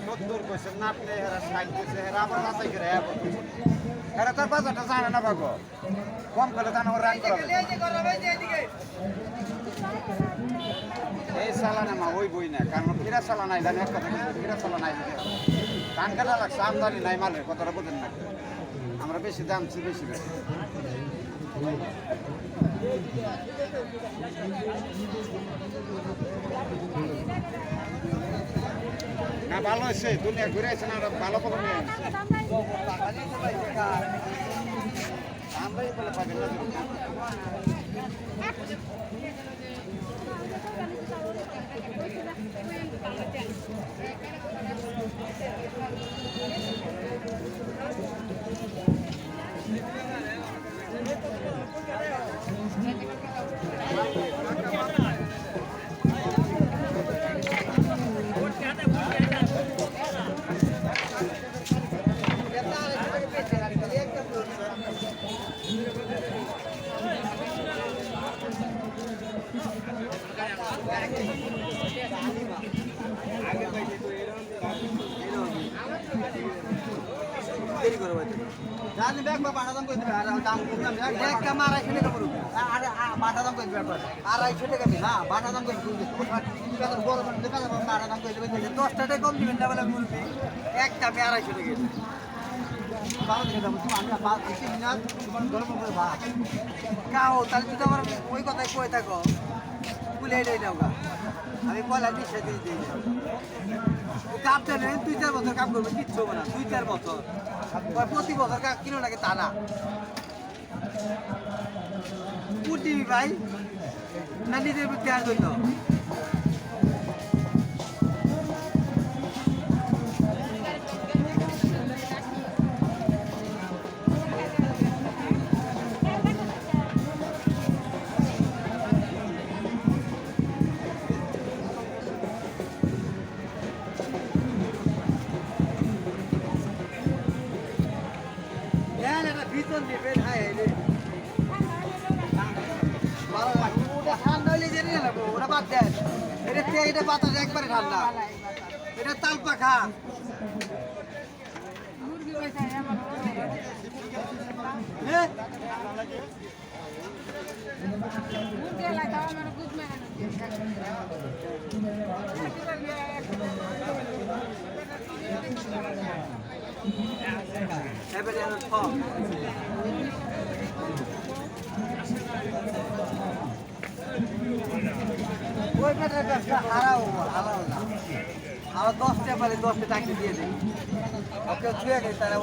সত্তর পয়সা না আপনি হেরা 60 পয়সা হেরা আবার যাচাই করে হেরা তার বাজারটা জানে না ভাগো কম করে দাম রান করাবে এই সালানা মা ওই বই না কারণ কিরা সালা নাই জানি একটা থেকে কিরা সালা নাই ধান কাটা লাগছে আমদানি নাই মালের কতটা বোঝেন না আমরা বেশি দাম বেশি না ভালো হয়েছে দুনিয়া ঘুরে আছে না ভালো করে নিয়ে আমরাই বলে পাবেন না রাজনী ব্যাগ বা বাটা দাম করে দিবে আর দাম কম দাম ব্যাগ কাম 250 টাকা পড়বে আর বাটা দাম করে দিবে 250 টাকা না বাটা দাম করে দিবে দোকানের বড় বড় দোকানে বাটা দাম করে দিবে 10 টাকা কম দিবেন না বলে মুরগি একটা 250 টাকা বাবা দিকে দাম তুমি আমি 5 মিনিট গরম করে ভাত খাও তাহলে যদি আমার ওই কথাই কই থাকো ভুলে দেই দাও আমি পয়লা নিচে দিয়ে দিই কাপ দেন 2-4 বছর কাম করবে কিচ্ছু হবে না 2-4 বছর প্রতি বছর কিলো নাকি তা না দিবি ভাই না নিজের দেওয়ার জন্য ভিতর নেবে হ্যাঁ ঠান্ডা হলে জেনে নেবো ওটা বাদ দেন এটা বাতাস একবারে ঠান্ডা এটা তাল পাখা আরো 10টা পারে 10টা চাকরি দিয়ে দিই ওকে ছুঁয়ে গেছে তারা